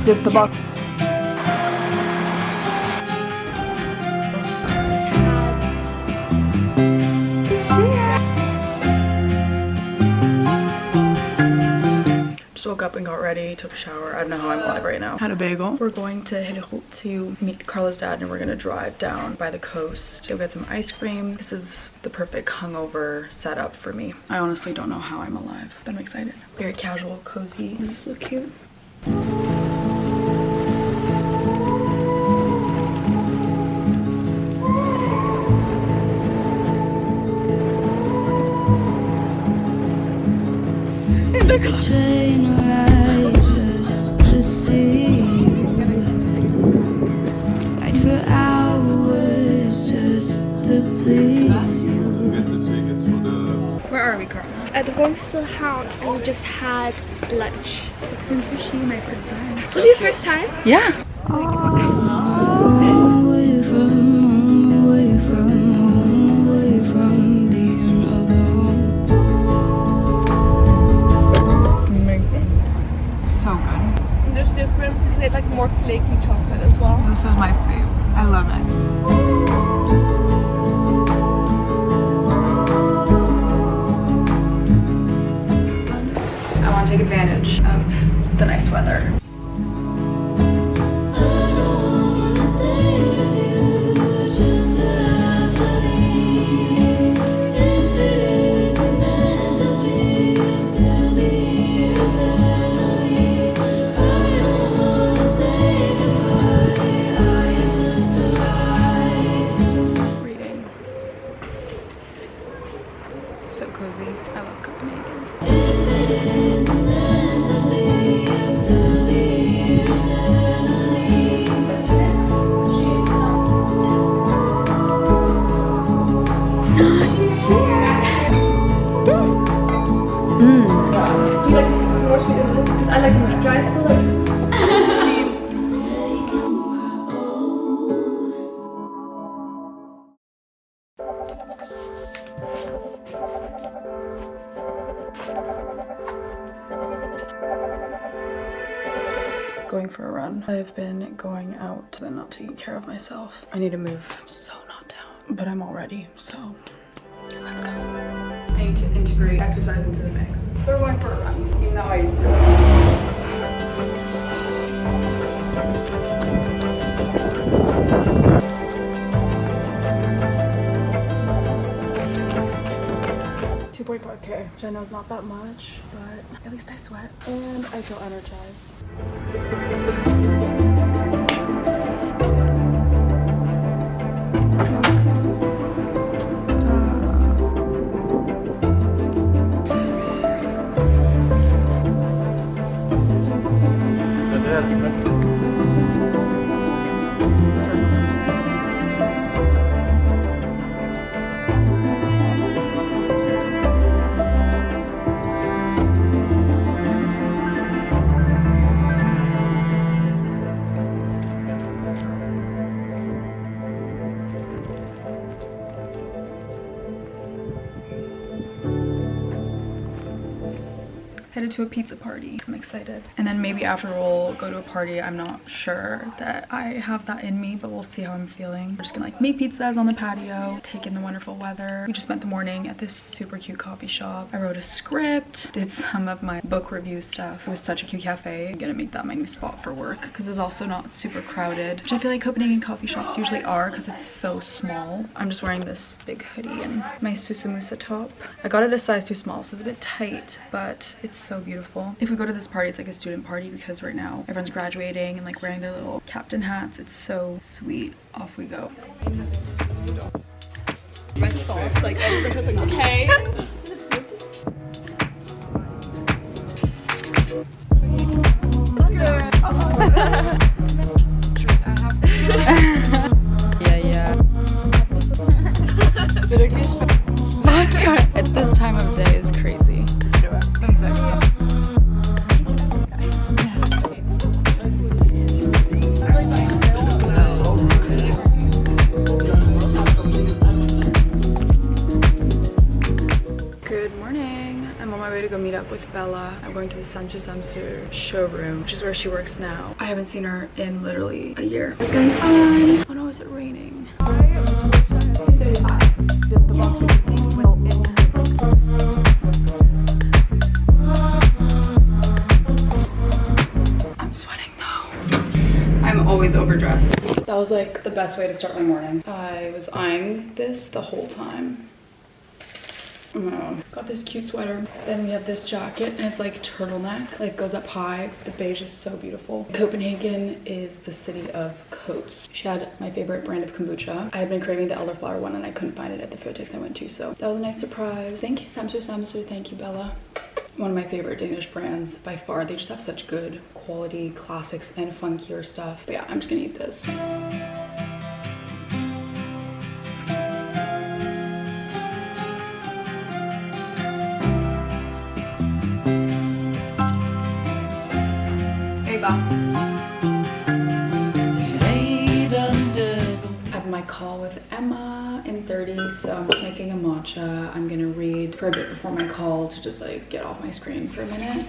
Dip the box. Just woke up and got ready, took a shower. I don't know how I'm alive right now. Had a bagel. We're going to Reunite to meet Carla's dad, and we're gonna drive down by the coast. Go get some ice cream. This is the perfect hungover setup for me. I honestly don't know how I'm alive, but I'm excited. Very casual, cozy. This is so cute. Took a train ride just to see you. Wait for hours just to please you. Where are we, Carla? At the Roastal House, we just had lunch. It's some sushi, my first time. Was it your first time? Yeah. Away from home, away from being alone. Amazing. So good. There's different, they like more flaky chocolate as well. This is my favorite. I love it. I want to take advantage of the nice weather. So cozy. I love Copenhagen. You like more sweet than this? Because I like it dry still. Going for a run. I've been going out and not taking care of myself. I need to move. I'm so not down, but I'm all ready, so let's go. I need to integrate exercise into the mix. So we're going for a run, even though I $2.5K, which I know is not that much, but at least I sweat and I feel energized. Headed to a pizza party. I'm excited. And then maybe after we'll go to a party. I'm not sure that I have that in me, but we'll see how I'm feeling. We're just gonna like make pizzas on the patio, take in the wonderful weather. We just spent the morning at this super cute coffee shop. I wrote a script, did some of my book review stuff. It was such a cute cafe. I'm gonna make that my new spot for work because it's also not super crowded, which I feel like Copenhagen coffee shops usually are because it's so small. I'm just wearing this big hoodie and my Susamusa top. I got it a size too small, so it's a bit tight, but it's so beautiful. If we go to this party, it's like a student party because right now everyone's graduating and like wearing their little captain hats. It's so sweet. Off we go. Red sauce, like everybody was like, okay. Yeah. Vodka at this time of day is crazy. Let's do it. with Bella. I'm going to the Samsu showroom, which is where she works now. I haven't seen her in literally a year. It's gonna be fun. Oh no, is it raining? I'm sweating though. I'm always overdressed. That was like the best way to start my morning. I was eyeing this the whole time. Got this cute sweater. Then we have this jacket and it's like turtleneck, like goes up high. The beige is so beautiful. Copenhagen is the city of coats. She had my favorite brand of kombucha. I had been craving the elderflower one and I couldn't find it at the Fotex I went to, so that was a nice surprise. Thank you Samsu. Thank you Bella. One of my favorite Danish brands by far. They just have such good quality classics and funkier stuff. But yeah, I'm just gonna eat this. I have my call with Emma in 30, so I'm just making a matcha. I'm gonna read for a bit before my call to just like get off my screen for a minute.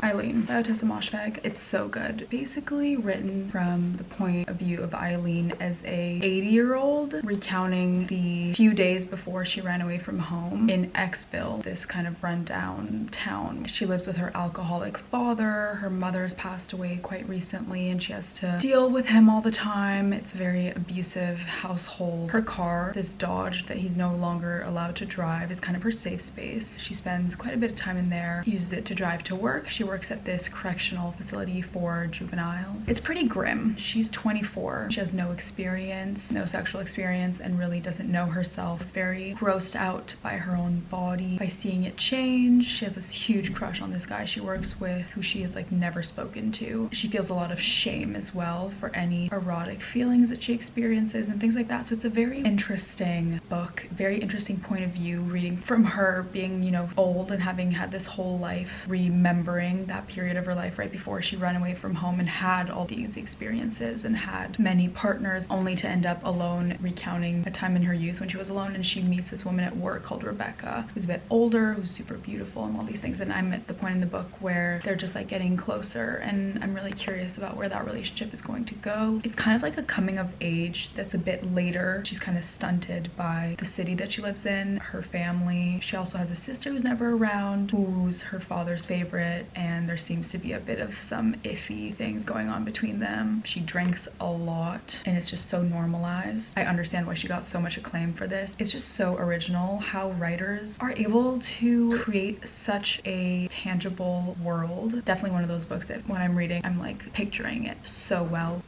Eileen by Otessa Moshfegh. It's so good. Basically written from the point of view of Eileen as a 80-year-old recounting the few days before she ran away from home in Xville, this kind of rundown town. She lives with her alcoholic father. Her mother's passed away quite recently and she has to deal with him all the time. It's a very abusive household. Her car, this Dodge that he's no longer allowed to drive, is kind of her safe space. She spends quite a bit of time in there, uses it to drive to work. She works at this correctional facility for juveniles. It's pretty grim. She's 24. She has no experience, no sexual experience, and really doesn't know herself. Is very grossed out by her own body, by seeing it change. She has this huge crush on this guy she works with, who she has like never spoken to. She feels a lot of shame as well for any erotic feelings that she experiences and things like that. So it's a very interesting book, very interesting point of view, reading from her being, you know, old and having had this whole life, remembering that period of her life right before she ran away from home and had all these experiences and had many partners, only to end up alone, recounting a time in her youth when she was alone. And she meets this woman at work called Rebecca, who's a bit older, who's super beautiful and all these things. And I'm at the point in the book where they're just like getting closer, and I'm really curious about where that relationship is going to go. It's kind of like a coming of age that's a bit later. She's kind of stunted by the city that she lives in, her family. She also has a sister who's never around, who's her father's favorite, and there seems to be a bit of some iffy things going on between them. She drinks a lot and it's just so normalized. I understand why she got so much acclaim for this. It's just so original how writers are able to create such a tangible world. Definitely one of those books that when I'm reading, I'm like picturing it so well.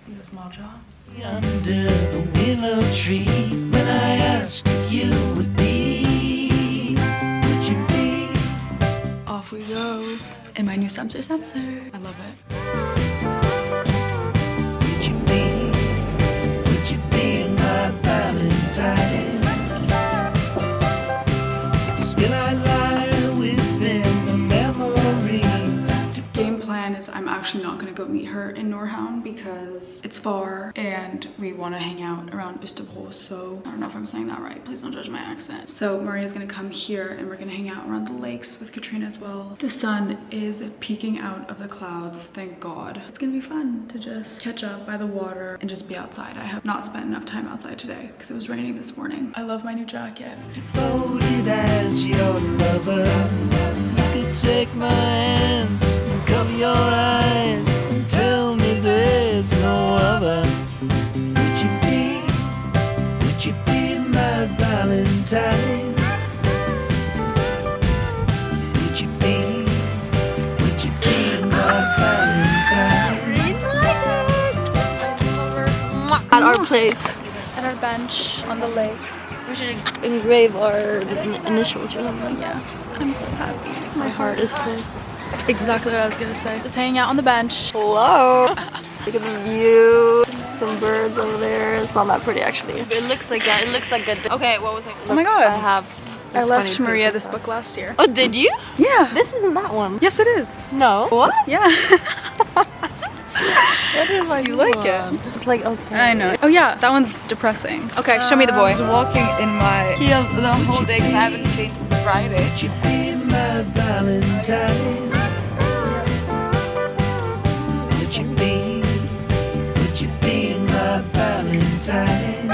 This matcha. Under the willow tree, when I asked if you would be, would you be? Off we go in my new Samsu. I love it. Would you be my valentine? Still I lie within the memory. Game plan is I'm actually not gonna go meet her in Norhound because it's far and we want to hang out around Østerbro. So I don't know if I'm saying that right, please don't judge my accent. So Maria's gonna come here and we're gonna hang out around the lakes with Katrina as well. The sun is peeking out of the clouds, thank God. It's gonna be fun to just catch up by the water and just be outside. I have not spent enough time outside today because it was raining this morning. I love my new jacket. Devoted as your lover, you could take my hands and cover your eyes and tell me there's no other. Would you be my valentine? Would you be my valentine? At our place, at our bench on the lake. We should engrave our initials or something. Yeah. I'm so happy. My heart is full. Exactly what I was gonna say. Just hanging out on the bench. Hello. Look at the view. Some birds over there. It's not that pretty actually. It looks like that. It looks like a. Okay, what was it? Oh my God. I left Maria this book last year. Oh, did you? Yeah. This isn't that one. Yes, it is. No. What? Yeah. What is my You like it? It's like, okay. I know. Oh yeah, that one's depressing. Okay, show me the boy. Walking in my heels the whole day because I haven't changed since Friday. Would you be my valentine? Would you be my valentine?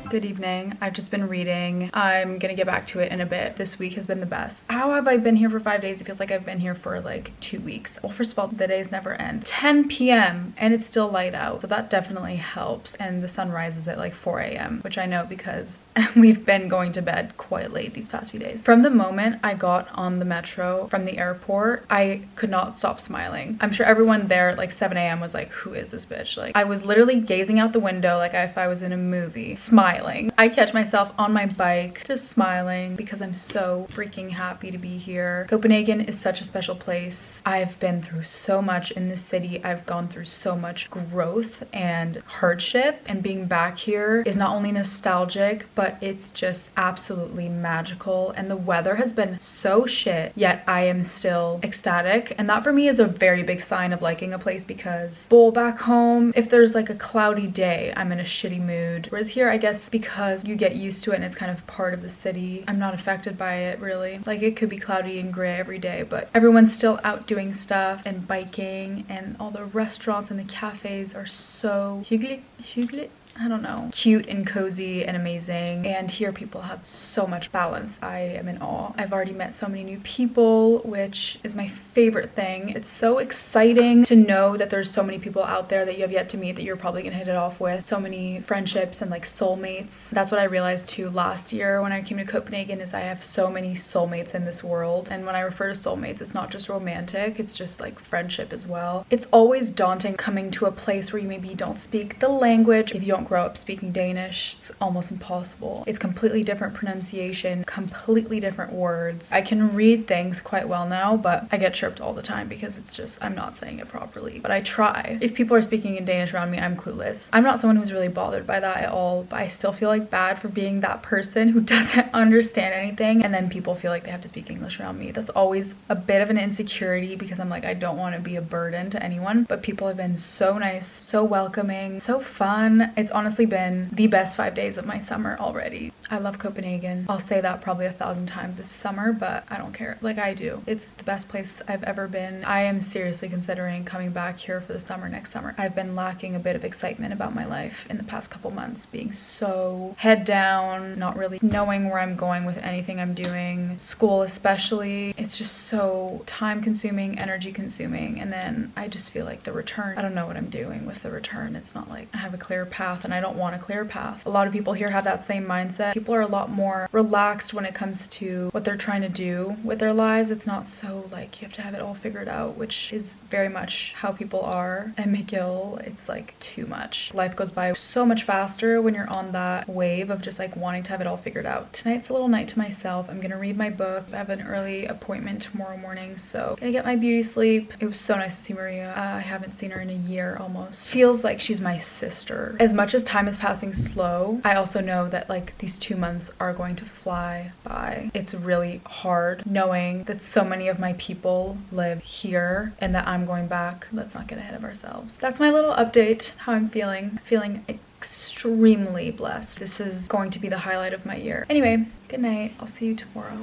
Good evening. I've just been reading. I'm gonna get back to it in a bit. This week has been the best. How have I been here for 5 days? It feels like I've been here for like 2 weeks. Well, first of all, the days never end. 10 p.m. and it's still light out. So that definitely helps. And the sun rises at like 4 a.m., which I know because we've been going to bed quite late these past few days. From the moment I got on the metro from the airport, I could not stop smiling. I'm sure everyone there at like 7 a.m. was like, who is this bitch? Like, I was literally gazing out the window like if I was in a movie, smiling. I catch myself on my bike just smiling because I'm so freaking happy to be here. Copenhagen is such a special place. I've been through so much in this city. I've gone through so much growth and hardship, and being back here is not only nostalgic, but it's just absolutely magical. And the weather has been so shit, yet I am still ecstatic. And that for me is a very big sign of liking a place, because back home, if there's like a cloudy day, I'm in a shitty mood. Whereas here, I guess because you get used to it and it's kind of part of the city, I'm not affected by it really. Like, it could be cloudy and gray every day, but everyone's still out doing stuff and biking, and all the restaurants and the cafes are so hyggelig. I don't know, cute and cozy and amazing. And here people have so much balance. I am in awe. I've already met so many new people, which is my favorite thing. It's so exciting to know that there's so many people out there that you have yet to meet that you're probably gonna hit it off with. So many friendships and like soulmates. That's what I realized too last year when I came to Copenhagen, is I have so many soulmates in this world. And when I refer to soulmates, it's not just romantic, it's just like friendship as well. It's always daunting coming to a place where you maybe don't speak the language. If you don't grow up speaking Danish, it's almost impossible. It's completely different pronunciation, completely different words. I can read things quite well now, but I get chirped all the time because it's just, I'm not saying it properly, but I try. If people are speaking in Danish around me, I'm clueless. I'm not someone who's really bothered by that at all, but I still feel like bad for being that person who doesn't understand anything, and then people feel like they have to speak English around me. That's always a bit of an insecurity because I'm like, I don't want to be a burden to anyone, but people have been so nice, so welcoming, so fun. It's honestly been the best 5 days of my summer already. I love Copenhagen. I'll say that probably 1,000 times this summer, but I don't care. Like, I do. It's the best place I've ever been. I am seriously considering coming back here for the summer next summer. I've been lacking a bit of excitement about my life in the past couple months, being so head down, not really knowing where I'm going with anything I'm doing. School especially. It's just so time consuming, energy consuming, and then I just feel like the return, I don't know what I'm doing with the return. It's not like I have a clear path, and I don't want a clear path. A lot of people here have that same mindset. People are a lot more relaxed when it comes to what they're trying to do with their lives. It's not so like you have to have it all figured out, which is very much how people are at McGill. It's like too much. Life goes by so much faster when you're on that wave of just like wanting to have it all figured out. Tonight's a little night to myself. I'm gonna read my book. I have an early appointment tomorrow morning, so gonna get my beauty sleep. It was so nice to see Maria. I haven't seen her in a year almost. Feels like she's my sister. As much as time is passing slow, I also know that like these 2 months are going to fly by. It's really hard knowing that so many of my people live here and that I'm going back. Let's not get ahead of ourselves. That's my little update, how I'm feeling. Feeling extremely blessed. This is going to be the highlight of my year. Anyway, good night. I'll see you tomorrow.